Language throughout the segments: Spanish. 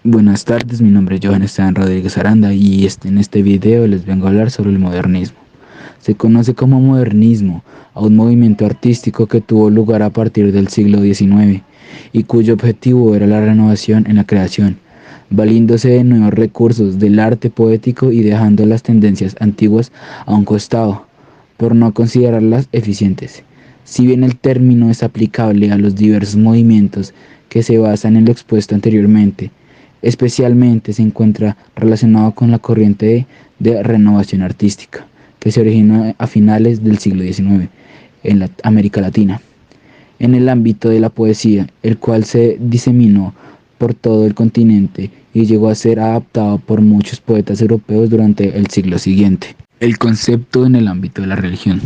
Buenas tardes, mi nombre es Johan Esteban Rodríguez Aranda y en este video les vengo a hablar sobre el modernismo. Se conoce como modernismo a un movimiento artístico que tuvo lugar a partir del siglo XIX y cuyo objetivo era la renovación en la creación, valiéndose de nuevos recursos del arte poético y dejando las tendencias antiguas a un costado, por no considerarlas eficientes. Si bien el término es aplicable a los diversos movimientos que se basan en lo expuesto anteriormente, especialmente se encuentra relacionado con la corriente de renovación artística, que se originó a finales del siglo XIX en la América Latina, en el ámbito de la poesía, el cual se diseminó por todo el continente y llegó a ser adaptado por muchos poetas europeos durante el siglo siguiente. El concepto en el ámbito de la religión.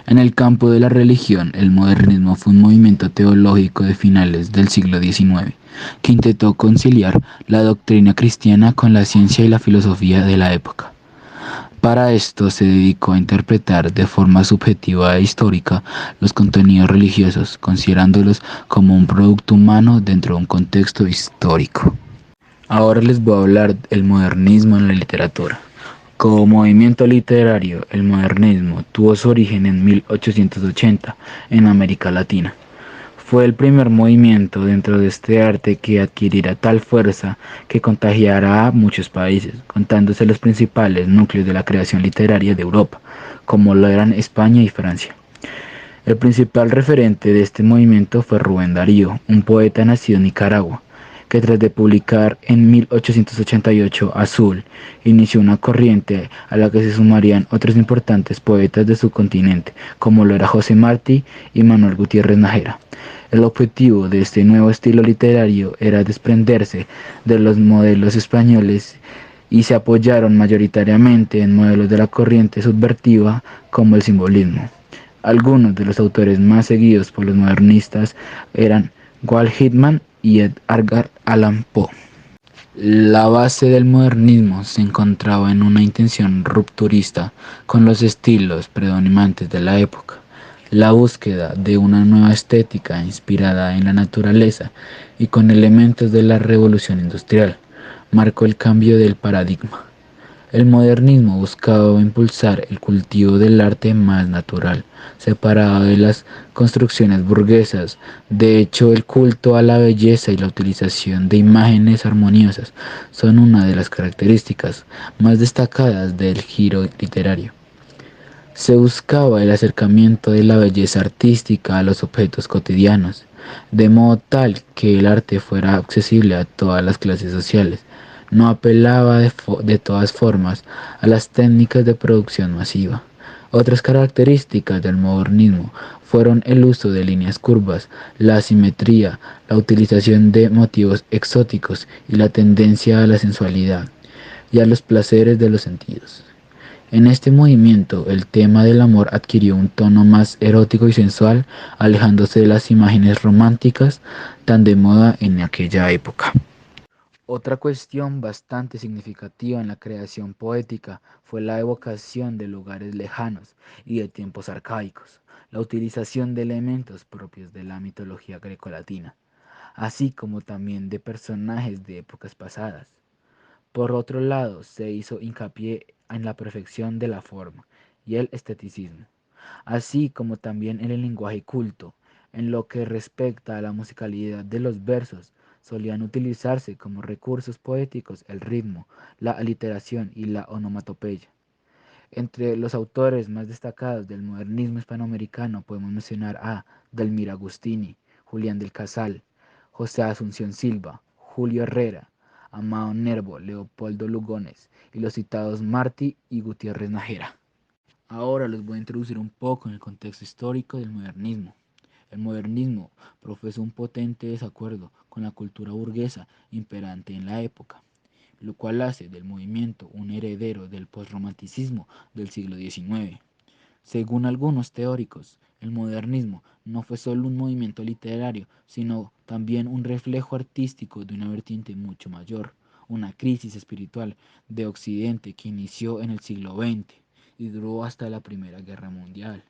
En el campo de la religión, el modernismo fue un movimiento teológico de finales del siglo XIX que intentó conciliar la doctrina cristiana con la ciencia y la filosofía de la época. Para esto se dedicó a interpretar de forma subjetiva e histórica los contenidos religiosos, considerándolos como un producto humano dentro de un contexto histórico. Ahora les voy a hablar del modernismo en la literatura. Como movimiento literario, el modernismo tuvo su origen en 1880 en América Latina. Fue el primer movimiento dentro de este arte que adquirirá tal fuerza que contagiará a muchos países, contándose los principales núcleos de la creación literaria de Europa, como lo eran España y Francia. El principal referente de este movimiento fue Rubén Darío, un poeta nacido en Nicaragua, que tras de publicar en 1888 Azul, inició una corriente a la que se sumarían otros importantes poetas de su continente, como lo era José Martí y Manuel Gutiérrez Nájera. El objetivo de este nuevo estilo literario era desprenderse de los modelos españoles y se apoyaron mayoritariamente en modelos de la corriente subvertiva como el simbolismo. Algunos de los autores más seguidos por los modernistas eran Walt Whitman y Edgar Allan Poe. La base del modernismo se encontraba en una intención rupturista con los estilos predominantes de la época, la búsqueda de una nueva estética inspirada en la naturaleza y con elementos de la revolución industrial, marcó el cambio del paradigma. El modernismo buscaba impulsar el cultivo del arte más natural, separado de las construcciones burguesas. De hecho, el culto a la belleza y la utilización de imágenes armoniosas son una de las características más destacadas del giro literario. Se buscaba el acercamiento de la belleza artística a los objetos cotidianos, de modo tal que el arte fuera accesible a todas las clases sociales. No apelaba de todas formas a las técnicas de producción masiva. Otras características del modernismo fueron el uso de líneas curvas, la asimetría, la utilización de motivos exóticos y la tendencia a la sensualidad y a los placeres de los sentidos. En este movimiento, el tema del amor adquirió un tono más erótico y sensual, alejándose de las imágenes románticas tan de moda en aquella época. Otra cuestión bastante significativa en la creación poética fue la evocación de lugares lejanos y de tiempos arcaicos, la utilización de elementos propios de la mitología grecolatina, así como también de personajes de épocas pasadas. Por otro lado, se hizo hincapié en la perfección de la forma y el esteticismo, así como también en el lenguaje culto. En lo que respecta a la musicalidad de los versos, solían utilizarse como recursos poéticos el ritmo, la aliteración y la onomatopeya. Entre los autores más destacados del modernismo hispanoamericano podemos mencionar a Delmira Agustini, Julián del Casal, José Asunción Silva, Julio Herrera, Amado Nervo, Leopoldo Lugones y los citados Martí y Gutiérrez Nájera. Ahora les voy a introducir un poco en el contexto histórico del modernismo. El modernismo profesó un potente desacuerdo con la cultura burguesa imperante en la época, lo cual hace del movimiento un heredero del posromanticismo del siglo XIX. Según algunos teóricos, el modernismo no fue solo un movimiento literario, sino también un reflejo artístico de una vertiente mucho mayor, una crisis espiritual de Occidente que inició en el siglo XX y duró hasta la Primera Guerra Mundial.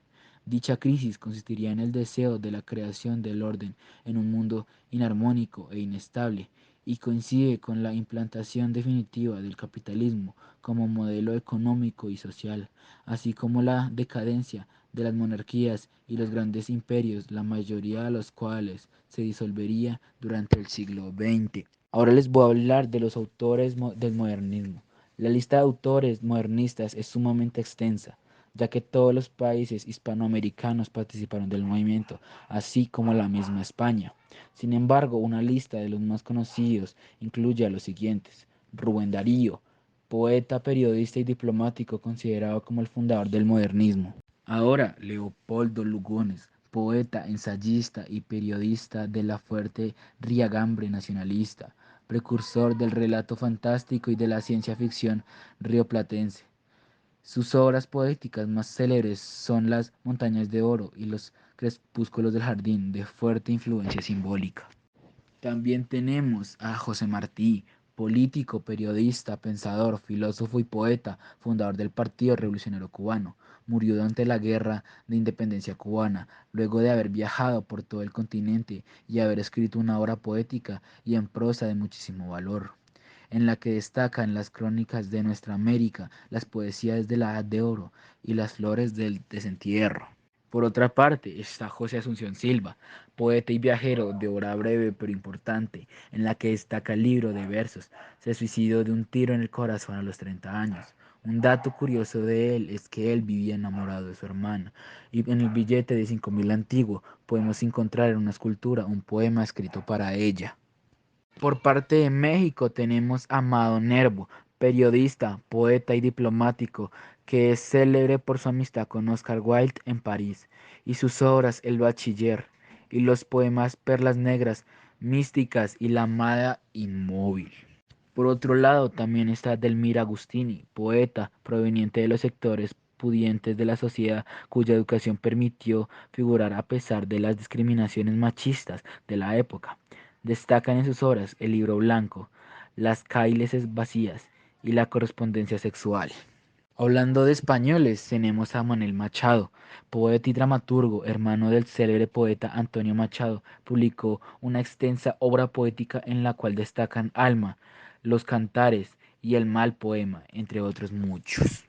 Dicha crisis consistiría en el deseo de la creación del orden en un mundo inarmónico e inestable y coincide con la implantación definitiva del capitalismo como modelo económico y social, así como la decadencia de las monarquías y los grandes imperios, la mayoría de los cuales se disolvería durante el siglo XX. Ahora les voy a hablar de los autores del modernismo. La lista de autores modernistas es sumamente extensa, ya que todos los países hispanoamericanos participaron del movimiento, así como la misma España. Sin embargo, una lista de los más conocidos incluye a los siguientes: Rubén Darío, poeta, periodista y diplomático considerado como el fundador del modernismo. Ahora, Leopoldo Lugones, poeta, ensayista y periodista de la fuerte Riagambre nacionalista, precursor del relato fantástico y de la ciencia ficción rioplatense. Sus obras poéticas más célebres son Las montañas de oro y Los crepúsculos del jardín, de fuerte influencia simbólica. También tenemos a José Martí, político, periodista, pensador, filósofo y poeta, fundador del Partido Revolucionario Cubano. Murió durante la Guerra de Independencia cubana, luego de haber viajado por todo el continente y haber escrito una obra poética y en prosa de muchísimo valor, en la que destacan las crónicas de nuestra América, las poesías de la Edad de Oro y las flores del desentierro. Por otra parte, está José Asunción Silva, poeta y viajero de obra breve pero importante, en la que destaca el libro de versos. Se suicidó de un tiro en el corazón a los 30 años. Un dato curioso de él es que él vivía enamorado de su hermana, y en el billete de 5.000 antiguo podemos encontrar en una escultura un poema escrito para ella. Por parte de México tenemos a Amado Nervo, periodista, poeta y diplomático, que es célebre por su amistad con Oscar Wilde en París, y sus obras El Bachiller, y los poemas Perlas Negras, Místicas y La Amada Inmóvil. Por otro lado, también está Delmira Agustini, poeta proveniente de los sectores pudientes de la sociedad, cuya educación permitió figurar a pesar de las discriminaciones machistas de la época. Destacan en sus obras El Libro Blanco, Las cálices vacías y La correspondencia sexual. Hablando de españoles, tenemos a Manuel Machado, poeta y dramaturgo, hermano del célebre poeta Antonio Machado. Publicó una extensa obra poética en la cual destacan Alma, Los Cantares y El Mal Poema, entre otros muchos.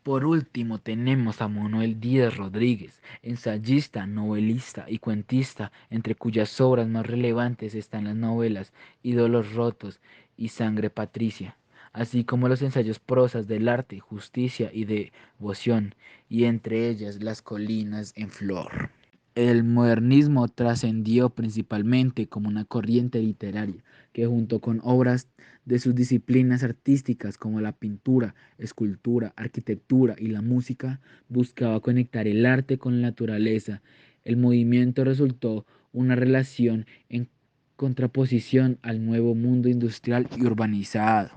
Por último, tenemos a Manuel Díaz Rodríguez, ensayista, novelista y cuentista, entre cuyas obras más relevantes están las novelas Ídolos Rotos y Sangre Patricia, así como los ensayos prosas del arte, justicia y devoción, y entre ellas Las colinas en flor. El modernismo trascendió principalmente como una corriente literaria que, junto con obras de sus disciplinas artísticas como la pintura, escultura, arquitectura y la música, buscaba conectar el arte con la naturaleza. El movimiento resultó una relación en contraposición al nuevo mundo industrial y urbanizado.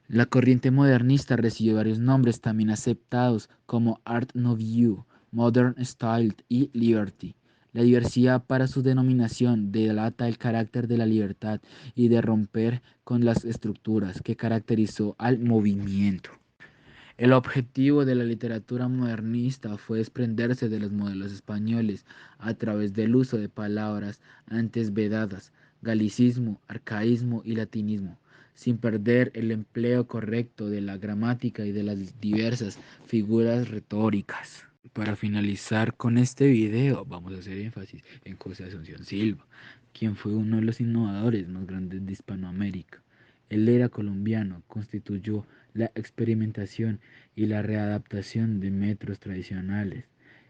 La corriente modernista recibió varios nombres también aceptados como Art Nouveau, Modern Style y Liberty. La diversidad para su denominación delata el carácter de la libertad y de romper con las estructuras que caracterizó al movimiento. El objetivo de la literatura modernista fue desprenderse de los modelos españoles a través del uso de palabras antes vedadas, galicismo, arcaísmo y latinismo, sin perder el empleo correcto de la gramática y de las diversas figuras retóricas. Para finalizar con este video, vamos a hacer énfasis en José Asunción Silva, quien fue uno de los innovadores más grandes de Hispanoamérica. Él era colombiano, constituyó la experimentación y la readaptación de metros tradicionales.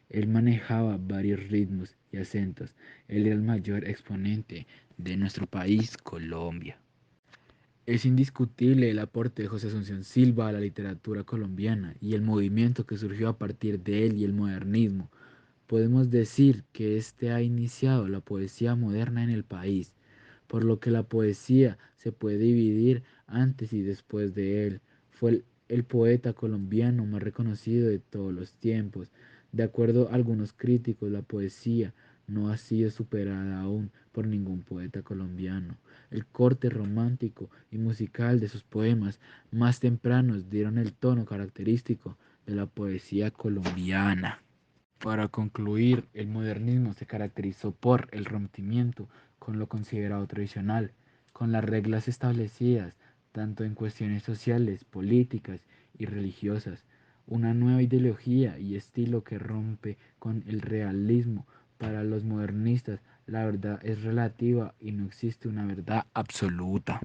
Él manejaba varios ritmos y acentos. Él era el mayor exponente de nuestro país, Colombia. Es indiscutible el aporte de José Asunción Silva a la literatura colombiana y el movimiento que surgió a partir de él y el modernismo. Podemos decir que este ha iniciado la poesía moderna en el país, por lo que la poesía se puede dividir antes y después de él. Fue el poeta colombiano más reconocido de todos los tiempos. De acuerdo a algunos críticos, la poesía no ha sido superada aún por ningún poeta colombiano. El corte romántico y musical de sus poemas más tempranos dieron el tono característico de la poesía colombiana. Para concluir, el modernismo se caracterizó por el rompimiento con lo considerado tradicional, con las reglas establecidas, tanto en cuestiones sociales, políticas y religiosas. Una nueva ideología y estilo que rompe con el realismo. Para los modernistas, la verdad es relativa y no existe una verdad absoluta.